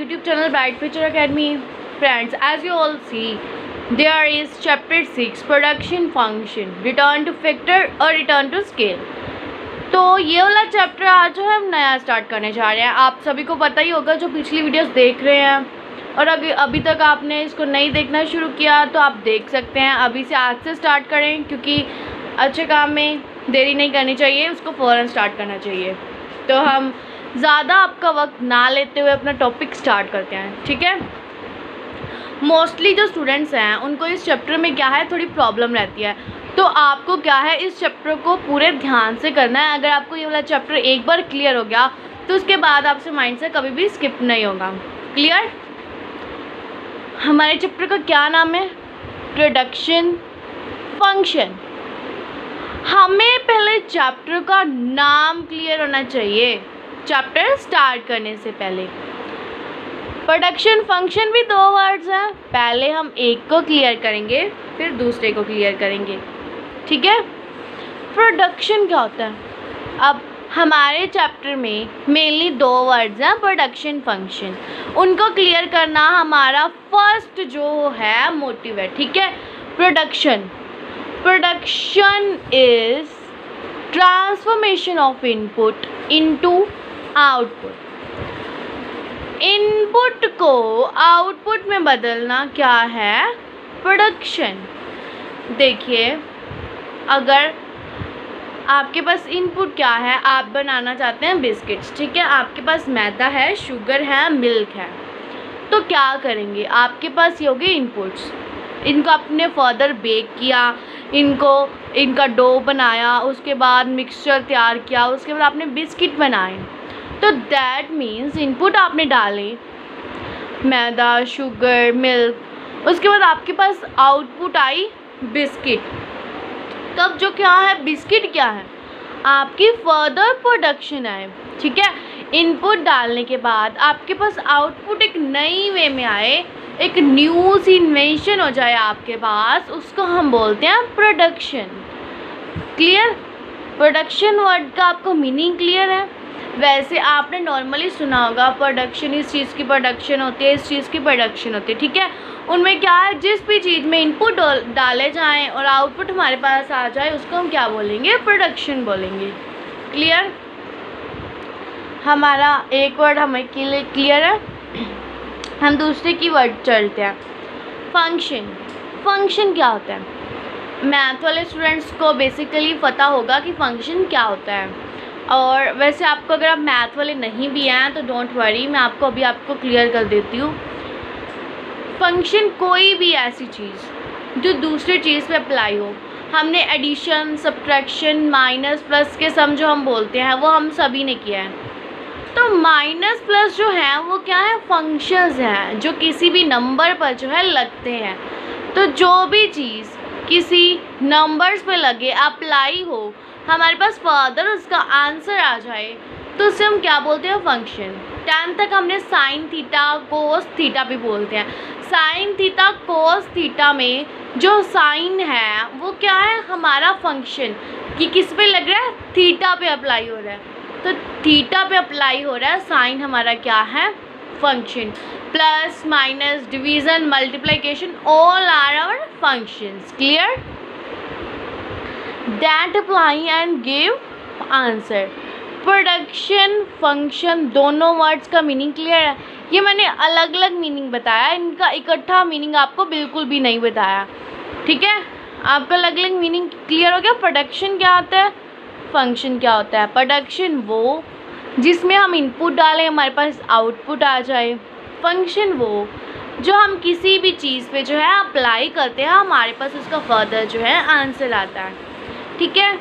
YouTube channel Bright Future Academy. Friends, as you all see, there is chapter 6 production function, return to factor और return to scale. तो ये वाला chapter आज जो है हम नया स्टार्ट करने जा रहे हैं. आप सभी को पता ही होगा जो पिछली वीडियोस देख रहे हैं और अभी तक आपने इसको नहीं देखना शुरू किया तो आप देख सकते हैं. अभी से आज से स्टार्ट करें क्योंकि अच्छे काम में देरी नहीं करनी चाहिए, उसको फ़ौरन स्टार्ट करना चाहिए. तो हम ज़्यादा आपका वक्त ना लेते हुए अपना टॉपिक स्टार्ट करते हैं, ठीक है. मोस्टली जो स्टूडेंट्स हैं उनको इस चैप्टर में क्या है, थोड़ी प्रॉब्लम रहती है. तो आपको क्या है, इस चैप्टर को पूरे ध्यान से करना है. अगर आपको ये वाला चैप्टर एक बार क्लियर हो गया तो उसके बाद आपसे माइंड से कभी भी स्किप नहीं होगा. क्लियर. हमारे चैप्टर का क्या नाम है, प्रोडक्शन फंक्शन. हमें पहले चैप्टर का नाम क्लियर होना चाहिए चैप्टर स्टार्ट करने से पहले. प्रोडक्शन फंक्शन भी दो वर्ड्स हैं. पहले हम एक को क्लियर करेंगे फिर दूसरे को क्लियर करेंगे, ठीक है. प्रोडक्शन क्या होता है. अब हमारे चैप्टर में मेनली दो वर्ड्स हैं, प्रोडक्शन फंक्शन. उनको क्लियर करना हमारा फर्स्ट जो है मोटिव है, ठीक है. Production is transformation of input into output. Input को आउटपुट में बदलना क्या है, प्रोडक्शन. देखिए, अगर आपके पास इनपुट क्या है, आप बनाना चाहते हैं बिस्किट्स, ठीक है. आपके पास मैदा है, शुगर है, मिल्क है. तो क्या करेंगे, आपके पास ये हो गए इनपुट्स. इनको आपने फर्दर बेक किया, इनका डो बनाया, उसके बाद मिक्सचर तैयार किया, उसके बाद आपने बिस्किट बनाए. तो दैट मीन्स इनपुट आपने डाले मैदा, शुगर, मिल्क, उसके बाद आपके पास आउटपुट आई बिस्किट. तब जो क्या है, बिस्किट क्या है, आपकी फर्दर प्रोडक्शन है, ठीक है. इनपुट डालने के बाद आपके पास आउटपुट एक नई वे में आए, एक न्यू सी इन्वेंशन हो जाए आपके पास, उसको हम बोलते हैं प्रोडक्शन. क्लियर. प्रोडक्शन वर्ड का आपको मीनिंग क्लियर है. वैसे आपने नॉर्मली सुना होगा प्रोडक्शन, इस चीज़ की प्रोडक्शन होती है, इस चीज़ की प्रोडक्शन होती है, ठीक है. उनमें क्या है, जिस भी चीज़ में इनपुट डाले जाएं और आउटपुट हमारे पास आ जाए उसको हम क्या बोलेंगे, प्रोडक्शन बोलेंगे. क्लियर. हमारा एक वर्ड हमें क्लियर है. हम दूसरे की वर्ड चलते हैं. फंक्शन. फंक्शन क्या होता है. मैथ वाले स्टूडेंट्स को बेसिकली पता होगा कि फंक्शन क्या होता है. और वैसे आपको अगर आप मैथ वाले नहीं भी हैं तो डोंट वरी, मैं आपको क्लियर कर देती हूँ. फंक्शन कोई भी ऐसी चीज़ जो दूसरी चीज़ पे अप्लाई हो. हमने एडिशन, सब्ट्रैक्शन, माइनस, प्लस के सम जो हम बोलते हैं वो हम सभी ने किया है. तो माइनस प्लस जो है वो क्या है, फंक्शंस हैं जो किसी भी नंबर पर जो है लगते हैं. तो जो भी चीज़ किसी नंबर्स पे लगे, अप्लाई हो, हमारे पास फर्दर उसका आंसर आ जाए तो उसे हम क्या बोलते हैं, फंक्शन. 10 तक हमने साइन थीटा, कोस थीटा भी बोलते हैं. साइन थीटा, कोस थीटा में जो साइन है वो क्या है, हमारा फंक्शन, कि किस पे लग रहा है, थीटा पे अप्लाई हो रहा है. तो थीटा पे अप्लाई हो रहा है, साइन हमारा क्या है, function. Plus, minus, division, multiplication, all are our functions. Clear. That apply and give answer. Production, function, दोनों वर्ड्स का मीनिंग क्लियर है. ये मैंने अलग अलग मीनिंग बताया, इनका इकट्ठा मीनिंग आपको बिल्कुल भी नहीं बताया, ठीक है. आपका अलग अलग मीनिंग क्लियर हो गया. प्रोडक्शन क्या होता है, फंक्शन क्या होता है. प्रोडक्शन वो जिसमें हम इनपुट डालें हमारे पास आउटपुट आ जाए. फंक्शन वो जो हम किसी भी चीज़ पे जो है अप्लाई करते हैं, हमारे पास उसका फर्दर जो है आंसर आता है, ठीक है.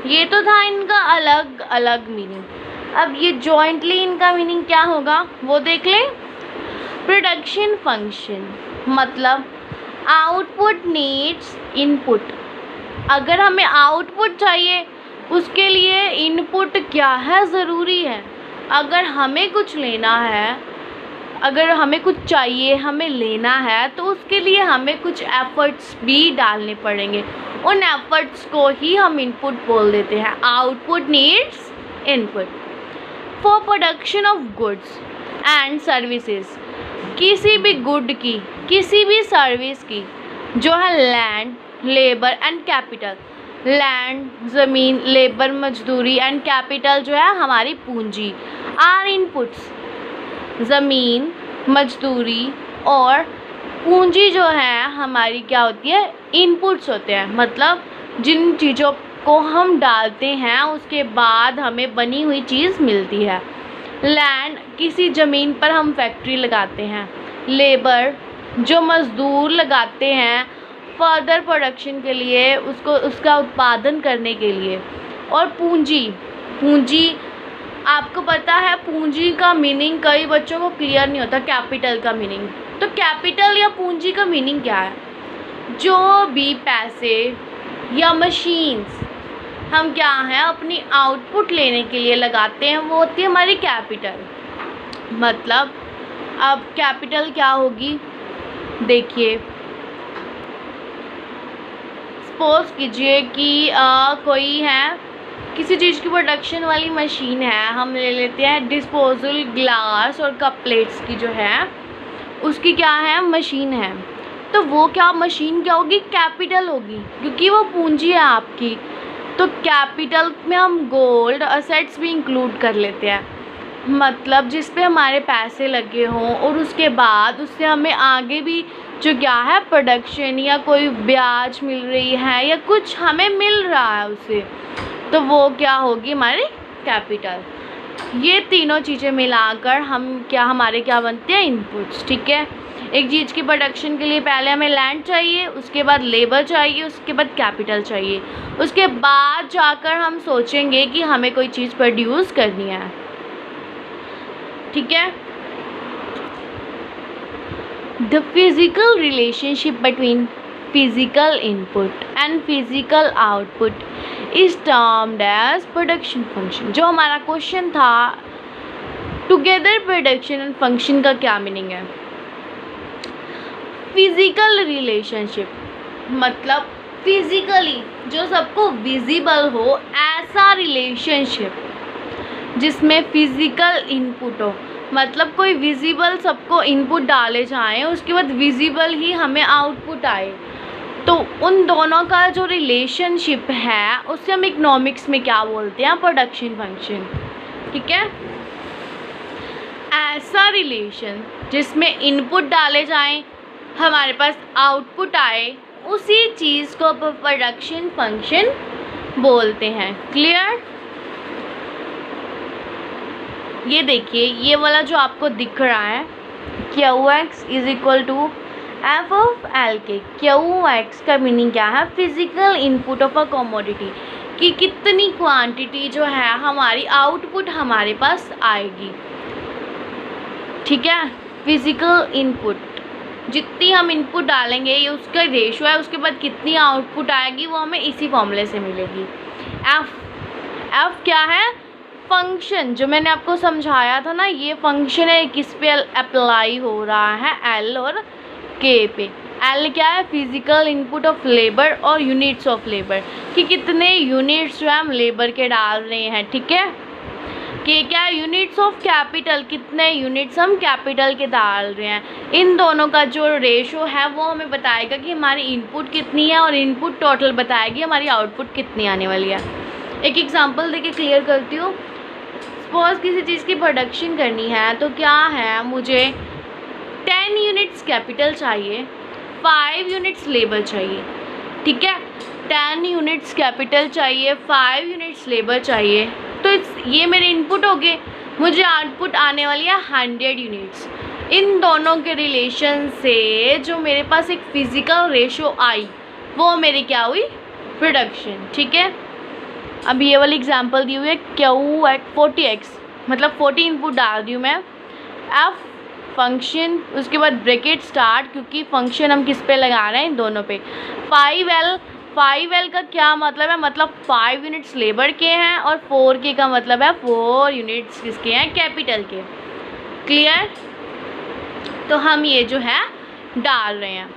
ये तो था इनका अलग अलग मीनिंग. अब ये जॉइंटली इनका मीनिंग क्या होगा वो देख लें. प्रोडक्शन फंक्शन मतलब आउटपुट नीड्स इनपुट. अगर हमें आउटपुट चाहिए उसके लिए इनपुट क्या है, ज़रूरी है. अगर हमें कुछ लेना है, अगर हमें कुछ चाहिए, हमें लेना है, तो उसके लिए हमें कुछ एफ़र्ट्स भी डालने पड़ेंगे. उन एफ़र्ट्स को ही हम इनपुट बोल देते हैं. Output needs input. For production of goods, and services, किसी भी गुड की, किसी भी सर्विस की जो है land, labour and capital. Land ज़मीन, लेबर मजदूरी एंड कैपिटल जो है हमारी पूंजी आर इनपुट्स। ज़मीन, मजदूरी और पूंजी जो है हमारी क्या होती है, इनपुट्स होते हैं। मतलब जिन चीज़ों को हम डालते हैं उसके बाद हमें बनी हुई चीज़ मिलती है। लैंड, किसी ज़मीन पर हम फैक्ट्री लगाते हैं। लेबर, जो मज़दूर लगाते हैं फर्दर प्रोडक्शन के लिए, उसका उत्पादन करने के लिए। और पूंजी, पूंजी आपको पता है पूंजी का मीनिंग कई बच्चों को क्लियर नहीं होता, कैपिटल का मीनिंग। तो कैपिटल या पूंजी का मीनिंग क्या है, जो भी पैसे या मशीन्स हम क्या हैं अपनी आउटपुट लेने के लिए लगाते हैं वो होती है हमारी कैपिटल। मतलब अब कैपिटल क्या होगी, देखिए सपोज कीजिए कि कोई है, किसी चीज़ की प्रोडक्शन वाली मशीन है, हम ले लेते हैं डिस्पोजल ग्लास और कप प्लेट्स की जो है उसकी क्या है, मशीन है। तो वो क्या मशीन क्या होगी, कैपिटल होगी, क्योंकि वो पूंजी है आपकी। तो कैपिटल में हम गोल्ड असेट्स भी इंक्लूड कर लेते हैं, मतलब जिस पे हमारे पैसे लगे हों और उसके बाद उससे हमें आगे भी जो क्या है प्रोडक्शन या कोई ब्याज मिल रही है या कुछ हमें मिल रहा है उससे, तो वो क्या होगी हमारी कैपिटल। ये तीनों चीज़ें मिलाकर हम क्या, हमारे क्या बनते हैं, इनपुट्स। ठीक है, एक चीज़ की प्रोडक्शन के लिए पहले हमें लैंड चाहिए, उसके बाद लेबर चाहिए, उसके बाद कैपिटल चाहिए, उसके बाद जाकर हम सोचेंगे कि हमें कोई चीज़ प्रोड्यूस करनी है। ठीक है, the physical relationship between physical input and physical output is termed as production function. जो हमारा क्वेश्चन था, टुगेदर प्रोडक्शन एंड फंक्शन का क्या मीनिंग है। फिजिकल रिलेशनशिप मतलब फिजिकली जो सबको विजिबल हो ऐसा रिलेशनशिप जिसमें फिजिकल इनपुट हो, मतलब कोई विजिबल सबको इनपुट डाले जाएं उसके बाद विजिबल ही हमें आउटपुट आए। तो उन दोनों का जो रिलेशनशिप है उससे हम इकोनॉमिक्स में क्या बोलते हैं, प्रोडक्शन फंक्शन। ठीक है, ऐसा रिलेशन जिसमें इनपुट डाले जाएं हमारे पास आउटपुट आए, उसी चीज़ को प्रोडक्शन फंक्शन बोलते हैं। क्लियर, ये देखिए ये वाला जो आपको दिख रहा है QX is equal to F of L K. QX का मीनिंग क्या है, physical input of a commodity, कि कितनी क्वांटिटी जो है हमारी आउटपुट हमारे पास आएगी। ठीक है, फिजिकल इनपुट जितनी हम इनपुट डालेंगे ये उसका रेशो है, उसके बाद कितनी आउटपुट आएगी वो हमें इसी फॉर्मूले से मिलेगी। एफ क्या है, फंक्शन, जो मैंने आपको समझाया था ना, ये फंक्शन है किस पे अप्लाई हो रहा है, एल और के पे। एल क्या है, फिजिकल इनपुट ऑफ लेबर और यूनिट्स ऑफ लेबर, कि कितने यूनिट्स जो है हम लेबर के डाल रहे हैं। ठीक है, के क्या है, यूनिट्स ऑफ कैपिटल, कितने यूनिट्स हम कैपिटल के डाल रहे हैं। इन दोनों का जो रेशो है वो हमें बताएगा कि हमारी इनपुट कितनी है और इनपुट टोटल बताएगी हमारी आउटपुट कितनी आने वाली है। एक एग्जांपल देके क्लियर करती हूँ। सपोज किसी चीज़ की प्रोडक्शन करनी है तो क्या है, मुझे 10 यूनिट्स कैपिटल चाहिए, 5 यूनिट्स लेबर चाहिए। ठीक है, 10 यूनिट्स कैपिटल चाहिए, 5 यूनिट्स लेबर चाहिए, तो ये मेरे इनपुट हो गए। मुझे आउटपुट आने वाली है 100 यूनिट्स। इन दोनों के रिलेशन से जो मेरे पास एक फिजिकल रेशो आई वो मेरी क्या हुई, प्रोडक्शन। ठीक है, अब ये वाली एग्जांपल दी हुई है QX 40X, मतलब 40 इनपुट डाल दी हूँ मैं। एफ फंक्शन, उसके बाद ब्रैकेट स्टार्ट, क्योंकि फंक्शन हम किस पे लगा रहे हैं, इन दोनों पे। 5L का क्या मतलब है, मतलब 5 यूनिट्स लेबर के हैं और 4K का मतलब है 4 यूनिट्स किसके हैं, कैपिटल के। क्लियर, तो हम ये जो है डाल रहे हैं।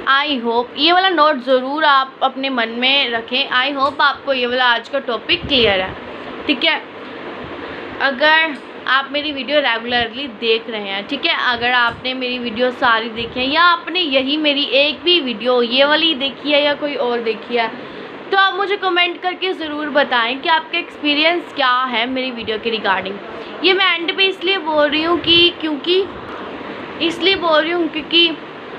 आई होप ये वाला नोट ज़रूर आप अपने मन में रखें। आई होप आपको ये वाला आज का टॉपिक क्लियर है। ठीक है, अगर आप मेरी वीडियो रेगुलरली देख रहे हैं, ठीक है। अगर आपने मेरी वीडियो सारी देखी है या आपने यही मेरी एक भी वीडियो ये वाली देखी है या कोई और देखी है, तो आप मुझे कमेंट करके ज़रूर बताएं कि आपका एक्सपीरियंस क्या है मेरी वीडियो के रिगार्डिंग। ये मैं एंड पे इसलिए बोल रही हूँ क्योंकि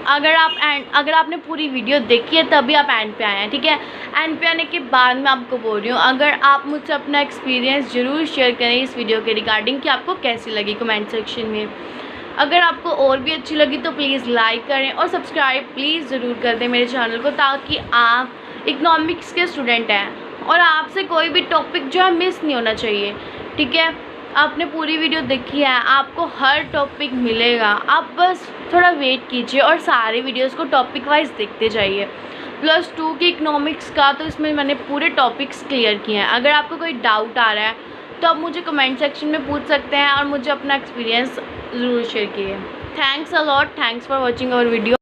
अगर आपने पूरी वीडियो देखी है तभी आप एंड पे आए हैं, ठीक है। एंड पे आने के बाद मैं आपको बोल रही हूँ, अगर आप मुझसे अपना एक्सपीरियंस ज़रूर शेयर करें इस वीडियो के रिगार्डिंग कि आपको कैसी लगी कमेंट सेक्शन में। अगर आपको और भी अच्छी लगी तो प्लीज़ लाइक करें और सब्सक्राइब प्लीज़ ज़रूर कर दें मेरे चैनल को, ताकि आप इकोनॉमिक्स के स्टूडेंट हैं और आपसे कोई भी टॉपिक जो है मिस नहीं होना चाहिए, ठीक है। आपने पूरी वीडियो देखी है, आपको हर टॉपिक मिलेगा, आप बस थोड़ा वेट कीजिए और सारे वीडियोस को टॉपिक वाइज देखते जाइए। +2 की इकोनॉमिक्स का तो इसमें मैंने पूरे टॉपिक्स क्लियर किए हैं। अगर आपको कोई डाउट आ रहा है तो आप मुझे कमेंट सेक्शन में पूछ सकते हैं और मुझे अपना एक्सपीरियंस ज़रूर शेयर कीजिए। Thanks a lot, thanks for watching our video.